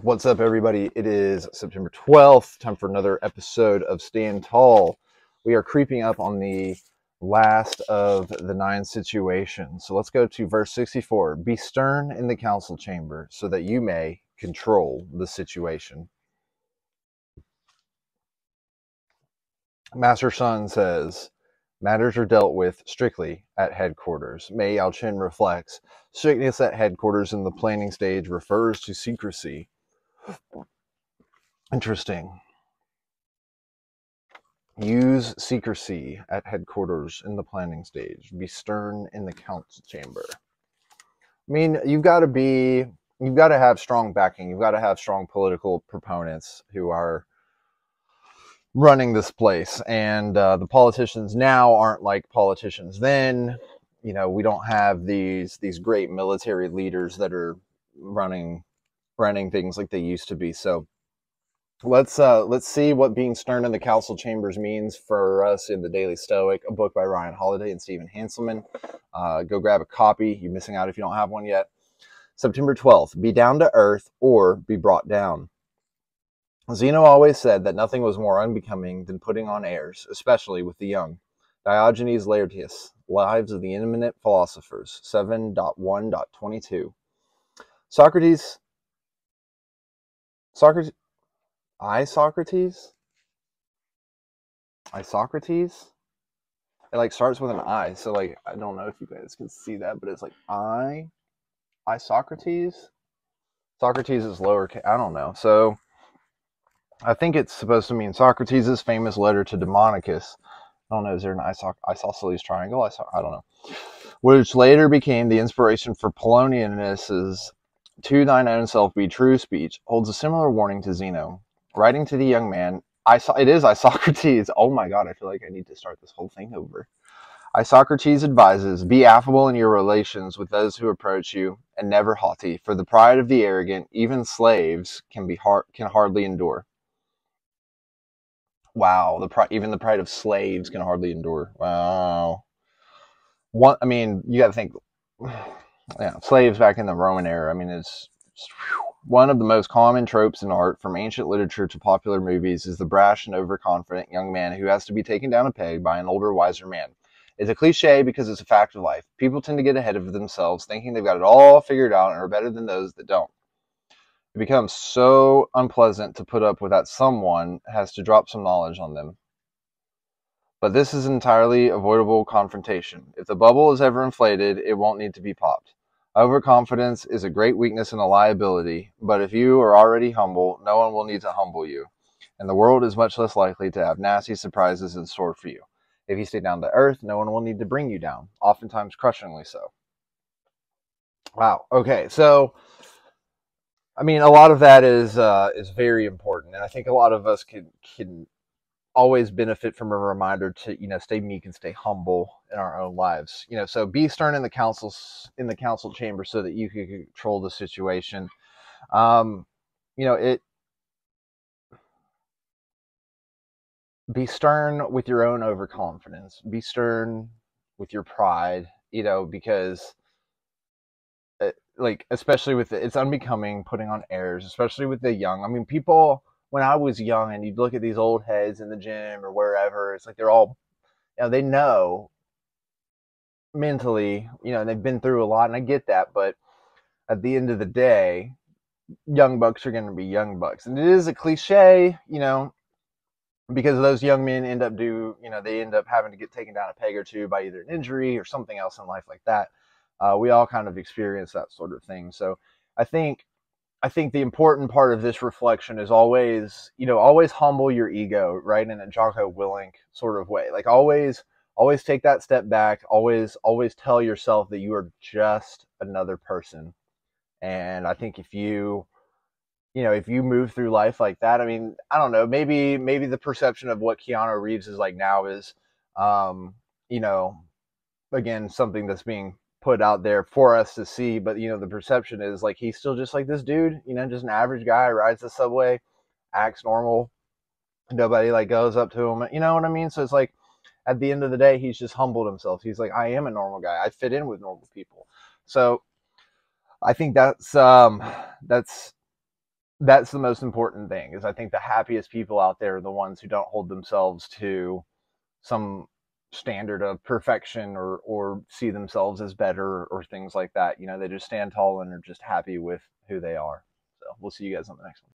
What's up, everybody? It is September 12th. Time for another episode of Stand Tall. We are creeping up on the last of the 9 situations. So let's go to verse 64. Be stern in the council chamber so that you may control the situation. Master Sun says, matters are dealt with strictly at headquarters. Mei Yaochen reflects, strictness at headquarters in the planning stage refers to secrecy. Interesting. Use secrecy at headquarters in the planning stage. Be stern in the council chamber. I mean, you've got to have strong backing. You've got to have strong political proponents who are running this place. And the politicians now aren't like politicians then. You know, we don't have these great military leaders that are running things like they used to be. So let's see what being stern in the council chambers means for us in the Daily Stoic, a book by Ryan Holiday and Stephen Hanselman. Go grab a copy. You're missing out if you don't have one yet. September 12th, be down to earth or be brought down. Zeno always said that nothing was more unbecoming than putting on airs, especially with the young. Diogenes Laertius, Lives of the Eminent Philosophers, 7.1.22. Socrates. Socrates? It like starts with an I, so like I don't know if you guys can see that, but it's like Socrates. Socrates is lowercase. I don't know. So I think it's supposed to mean Socrates' famous letter to Demonicus. I don't know. Is there an isosceles triangle? I don't know. Which later became the inspiration for Polonius's "To thine own self be true" speech, holds a similar warning to Zeno. Writing to the young man, Socrates. Oh my God, I feel like I need to start this whole thing over. Socrates advises, be affable in your relations with those who approach you, and never haughty, for the pride of the arrogant, even slaves, can hardly endure. Wow, even the pride of slaves can hardly endure. Wow. You got to think, yeah, slaves back in the Roman era. I mean, it's one of the most common tropes in art, from ancient literature to popular movies, is the brash and overconfident young man who has to be taken down a peg by an older, wiser man. It's a cliche because it's a fact of life. People tend to get ahead of themselves, thinking they've got it all figured out and are better than those that don't. It becomes so unpleasant to put up with that someone has to drop some knowledge on them. But this is entirely avoidable confrontation. If the bubble is ever inflated, it won't need to be popped. Overconfidence is a great weakness and a liability, but if you are already humble, no one will need to humble you, and the world is much less likely to have nasty surprises in store for you. If you stay down to earth, no one will need to bring you down, oftentimes crushingly so. Wow. Okay, so I mean, a lot of that is very important, and I think a lot of us can always benefit from a reminder to, you know, stay meek and stay humble in our own lives. You know, so be stern in the council chamber so that you can control the situation. You know, be stern with your own overconfidence. Be stern with your pride, you know, because like, especially with it's unbecoming putting on airs, especially with the young. I mean, people, when I was young and you'd look at these old heads in the gym or wherever, it's like they're all, you know, they know mentally, you know, they've been through a lot, and I get that, but at the end of the day, young bucks are going to be young bucks. And it is a cliche, you know, because those young men end up having to get taken down a peg or two by either an injury or something else in life like that. We all kind of experience that sort of thing. So I think the important part of this reflection is always humble your ego, right? In a Jocko Willink sort of way. Like always take that step back. Always tell yourself that you are just another person. And I think if you move through life like that, I mean, I don't know, maybe the perception of what Keanu Reeves is like now is, you know, again, something that's being put out there for us to see, but you know, the perception is like he's still just like this dude, you know, just an average guy, rides the subway, acts normal, nobody like goes up to him, you know what I mean? So it's like at the end of the day, he's just humbled himself. He's like, I am a normal guy, I fit in with normal people. So I think that's that's the most important thing. Is I think the happiest people out there are the ones who don't hold themselves to some standard of perfection or see themselves as better or things like that. You know, they just stand tall and are just happy with who they are. So we'll see you guys on the next one.